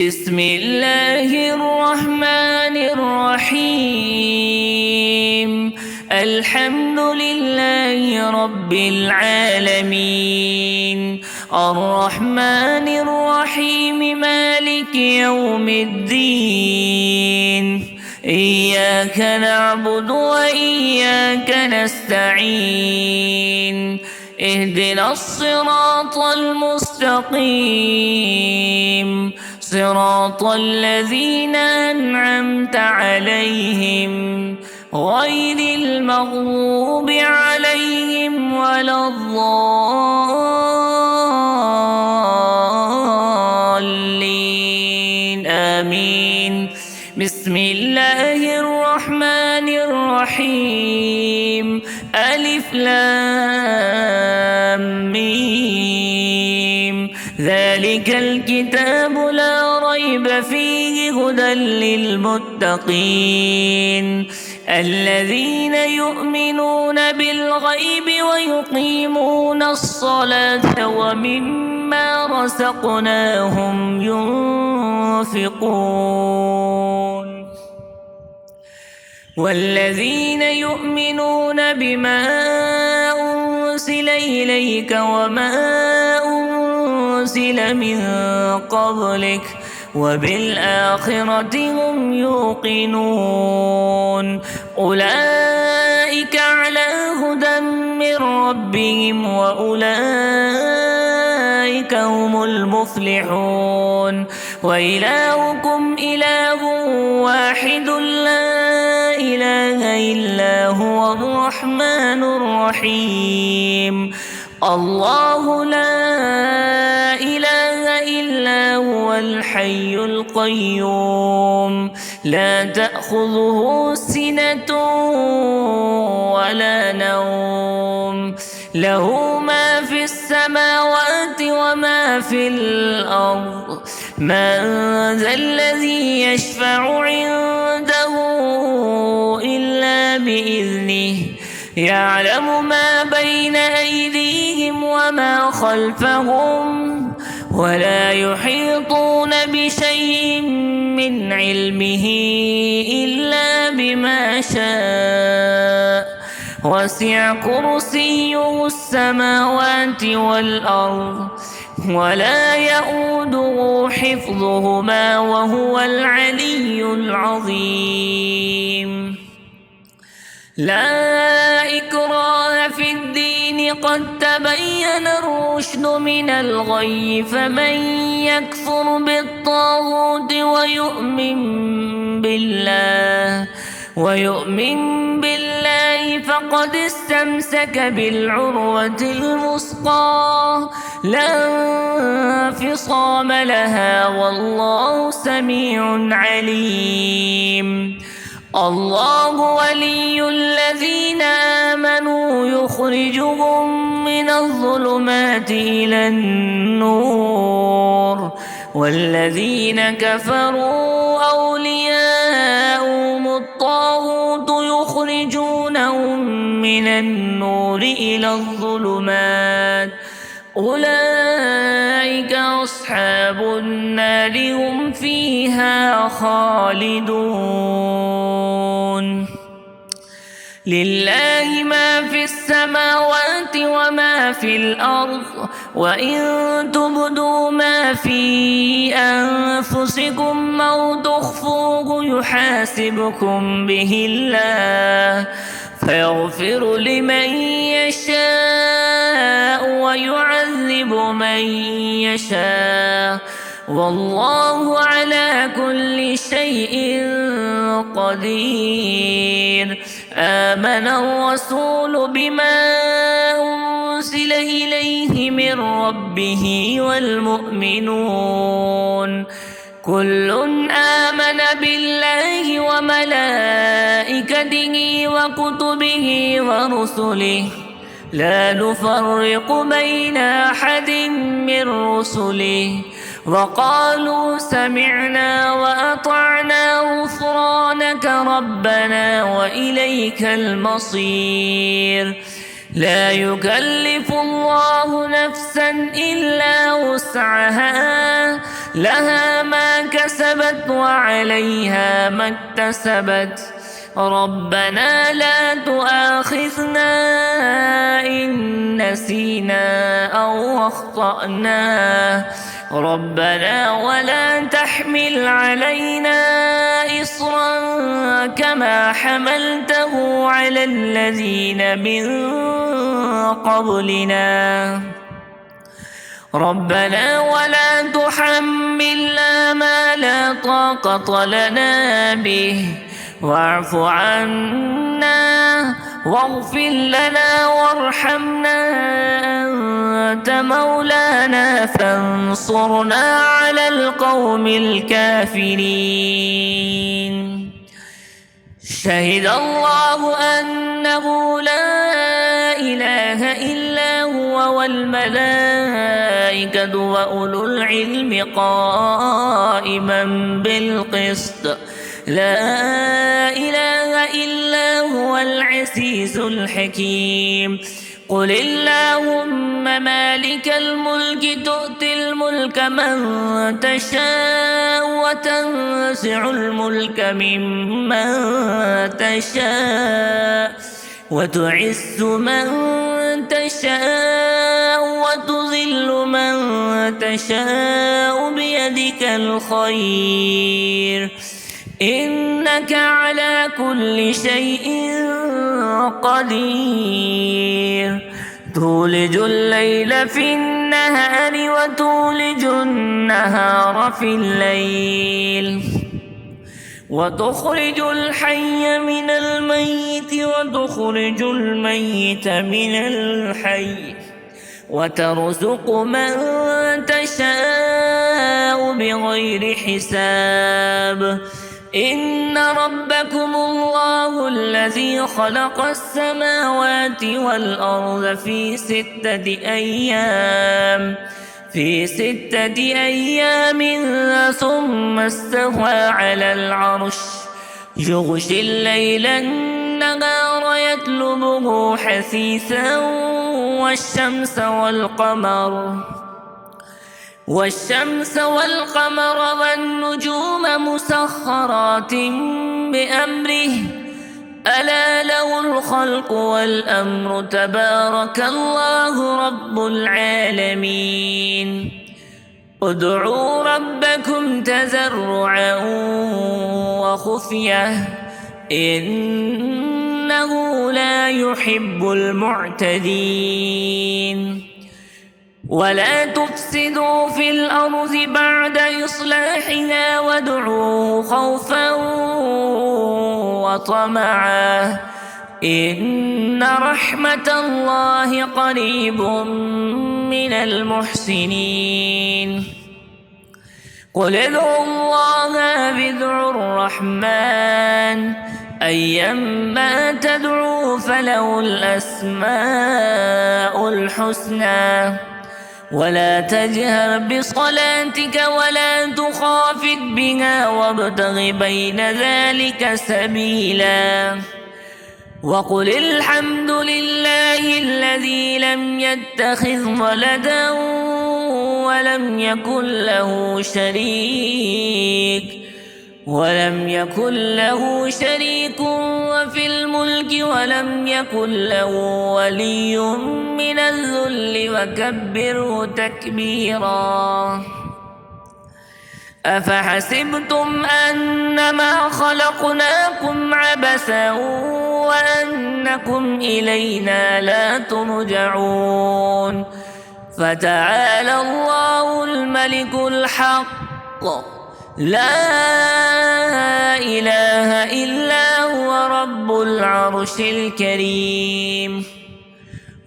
بسم الله الرحمن الرحيم. الحمد لله رب العالمين، الرحمن الرحيم، مالك يوم الدين. إياك نعبد وإياك نستعين. اهدنا الصراط المستقيم، صراط الذين أنعمت عليهم غير المغضوب عليهم ولا الضالين، آمين. بسم الله الرحمن الرحيم. ألف لام ميم. ذلك الكتاب لا ريب فيه هدى للمتقين الذين يؤمنون بالغيب ويقيمون الصلاة ومما رزقناهم ينفقون. والذين يؤمنون بما أنزل إليك وما أنزل من قبلك وبالآخرة هم يوقنون. أولئك على هدى من ربهم وأولئك هم المفلحون. وإلهكم إله واحد لا إله إلا هو الرحمن الرحيم. الله لا إله إلا هو الحي القيوم، لا تأخذه سنة ولا نوم، له ما في السماوات وما في الأرض. من ذا الذي يشفع عنده إلا بإذنه، يعلم ما بين أيديهم وما خلفهم، ولا يحيطون بشيء من علمه إلا بما شاء. وسع كرسيه السماوات والأرض ولا يؤوده حفظهما وهو العلي العظيم. لا إكراه في الدين، قد تبين الرشد من الغي. فمن يكفر بالطاغوت ويؤمن بالله فقد استمسك بالعروة الوثقى لا انفصام لها، والله سميع عليم. الله ولي الذين آمنوا يخرجهم من الظلمات إلى النور، والذين كفروا أولياؤهم الطاغوت يخرجونهم من النور إلى الظلمات. أولئك أصحاب النار هم فيها خالدون. لله ما في السماوات وما في الأرض، وإن تبدوا ما في أنفسكم أو تخفوه يحاسبكم به الله، فيغفر لمن يشاء ويعذب من يشاء، والله على كل شيء قدير. آمن الرسول بما أنزل إليه من ربه والمؤمنون كل آمن بالله وملائكته وكتبه ورسله لا نفرق بين أحد من رسله، وقالوا سمعنا وأطعنا غفرانك ربنا وإليك المصير. لا يكلف الله نفسا إلا وسعها لها ما كسبت وعليها ما اكتسبت ربنا لا تؤاخذنا إن نسينا أو أخطأنا ربنا ولا تحمل علينا إصرا كما حملته على الذين من قبلنا ربنا ولا تحملنا ما لا طاقة لنا به واعف عنا واغفر لنا وارحمنا أنت مولانا فانصرنا على القوم الكافرين شهد الله أنه لا إله إلا هو والملائكة وأولو العلم قائما بالقسط لا إله إلا هو العزيز الحكيم قل اللهم مالك الملك تؤتي الملك من تشاء وتنزع الملك ممن تشاء وتعز من تشاء وتذل من تشاء بيدك الخير إنك على كل شيء قدير تولج الليل في النهار وتولج النهار في الليل وتخرج الحي من الميت وتخرج الميت من الحي وترزق من تشاء بغير حساب إن ربكم الله الذي خلق السماوات والأرض في ستة أيام ثم استوى على العرش يغشي الليل النهار يطلبه حثيثا والشمس والقمر والنجوم مسخرات بأمره ألا له الخلق والأمر تبارك الله رب العالمين ادعوا ربكم تضرعا وخفية إنه لا يحب المعتدين ولا تفسدوا في الأرض بعد إصلاحها وادعوه خوفا وطمعا إن رحمة الله قريب من المحسنين قل ادعوا الله ادعوا الرحمن أيما تدعوا فله الأسماء الحسنى ولا تجهر بصلاتك ولا تخافت بها وابتغ بين ذلك سبيلا وقل الحمد لله الذي لم يتخذ ولدا ولم يكن له شريك وفي الملك ولم يكن له ولي من الذل وكبره تكبيرا أفحسبتم أنما خلقناكم عبثا وأنكم إلينا لا ترجعون فتعالى الله الملك الحق لا إله إلا هو رب العرش الكريم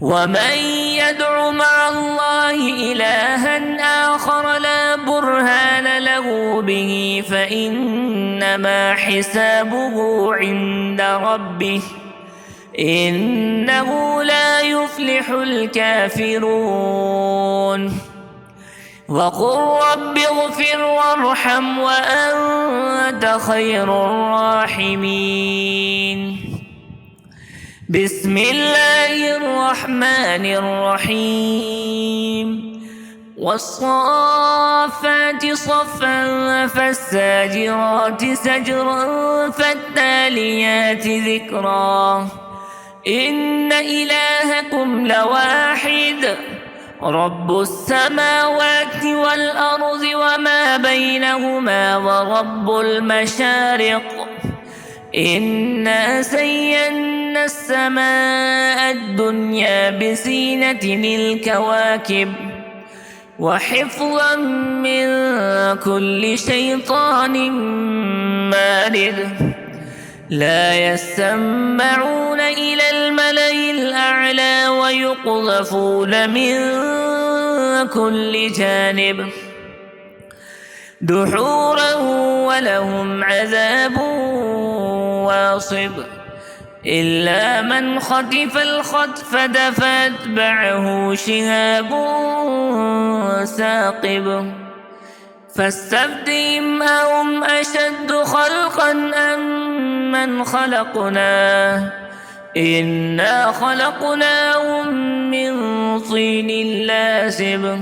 ومن يدع مع الله إلها آخر لا برهان له به فإنما حسابه عند ربه إنه لا يفلح الكافرون وقل رب اغفر وارحم وأنت خير الراحمين بسم الله الرحمن الرحيم والصافات صفا فالساجرات سجرا فالتاليات ذكرا إن إلهكم لواحد رب السماوات والأرض وما بينهما ورب المشارق إنا زينا السماء الدنيا بزينة الكواكب وحفظا من كل شيطان مارد لا يسمعون إلى الملأ الأعلى ويقذفون من كل جانب دحورا ولهم عذاب واصب إلا من خطف الخطفة فاتبعه شهاب ثاقب فاستفتهم أهم أشد خلقا أم من خلقنا إنا خلقناهم من طين لازب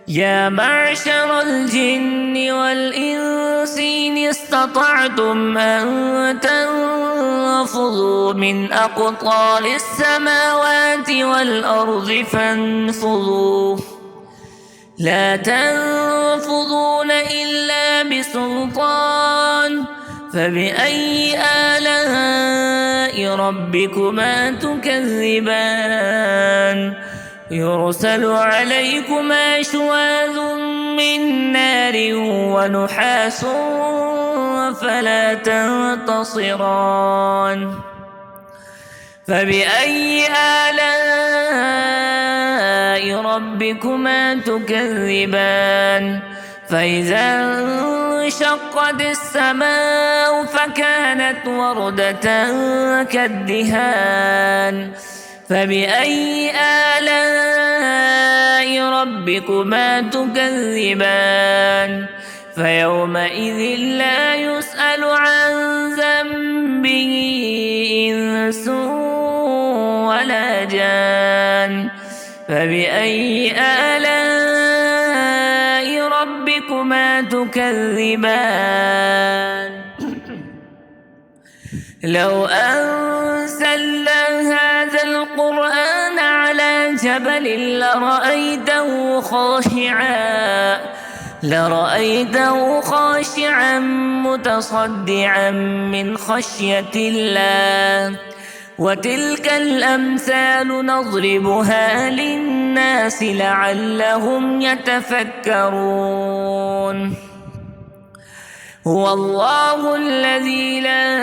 يا معشر الجن والإنس إن استطعتم أن تنفذوا من أقطار السماوات والأرض فانفذوا لا تنفذون إلا بسلطان فبأي آلاء ربكما تكذبان يرسل عليكما شواذ من نار ونحاس فلا تنتصران فبأي آلاء ربكما تكذبان فإذا انشقت السماء فكانت وردة كالدهان فبأي آلاء ربكما تكذبان فيومئذ لا يسأل عن ذنبه إنس ولا جان فبأي آلاء ربكما تكذبان لو أنزلنا هذا القرآن على جبل لرأيته خاشعا متصدعا من خشية الله وتلك الأمثال نضربها للناس لعلهم يتفكرون هو الله الذي لا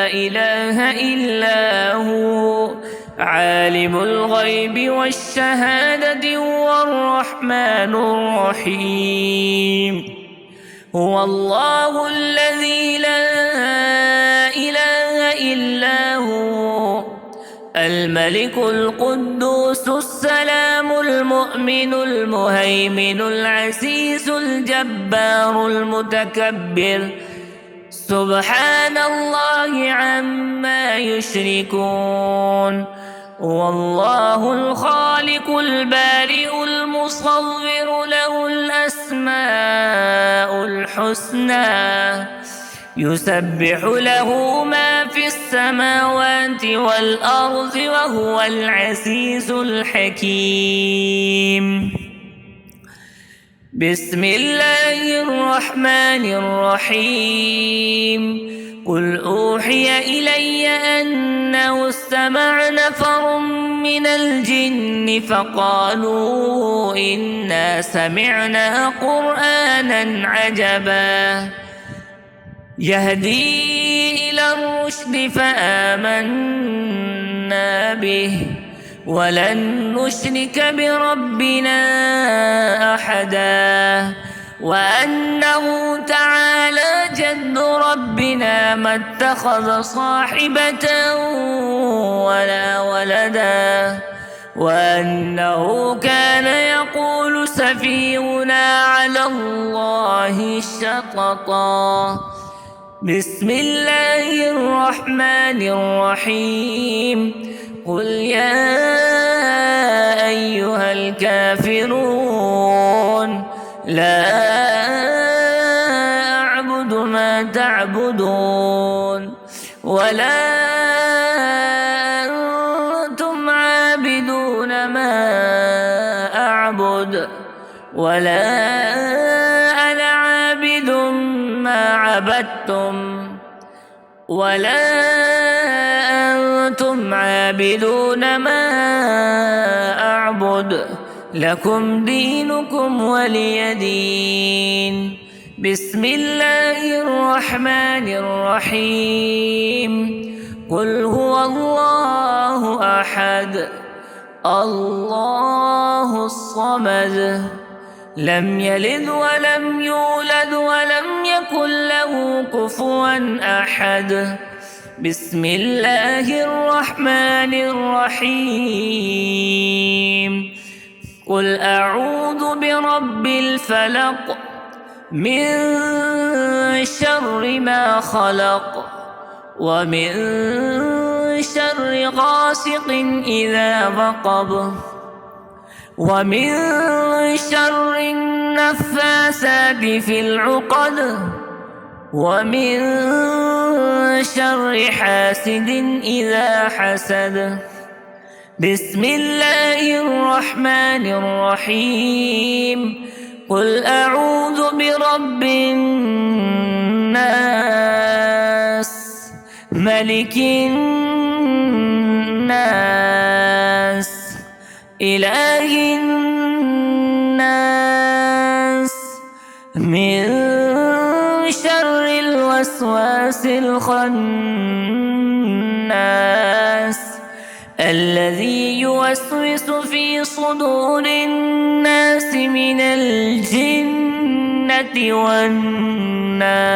إله إلا هو عالم الغيب والشهادة هو الرحمن الرحيم هو الله الذي لا إله إلا هو الملك القدوس السلام المؤمن المهيمن العزيز الجبار المتكبر سبحان الله عما يشركون والله الخالق البارئ المصور له الأسماء الحسنى يسبح له ما في السماوات والأرض وهو العزيز الحكيم بسم الله الرحمن الرحيم قل أوحي إلي أنه استمع نفر من الجن فقالوا إنا سمعنا قرآنا عجبا يهدي إلى الرشد فآمنا به ولن نشرك بربنا أحدا وأنه تعالى جد ربنا ما اتخذ صاحبة ولا ولدا وأنه كان يقول سفيهنا على الله شططا بسم الله الرحمن الرحيم قل يا أيها الكافرون لا أعبد ما تعبدون ولا أنتم عابدون ما أعبد ولا أنا عابد ما عبدتم ولا أنتم عابدون ما أعبد لكم دينكم ولي دين. بسم الله الرحمن الرحيم. قل هو الله أحد الله الصمد لم يلد ولم يولد ولم يكن له كفوا أحد. بسم الله الرحمن الرحيم. قل أعوذ برب الفلق من شر ما خلق ومن شر غاسق إذا وقب ومن شر النفاثات في العقد ومن شر حاسد إذا حسد. بسم الله الرحمن الرحيم. قل أعوذ برب الناس ملك الناس إله الناس من شر الوسواس الخناس الذي يوسوس في صدور الناس من الجنة والناس.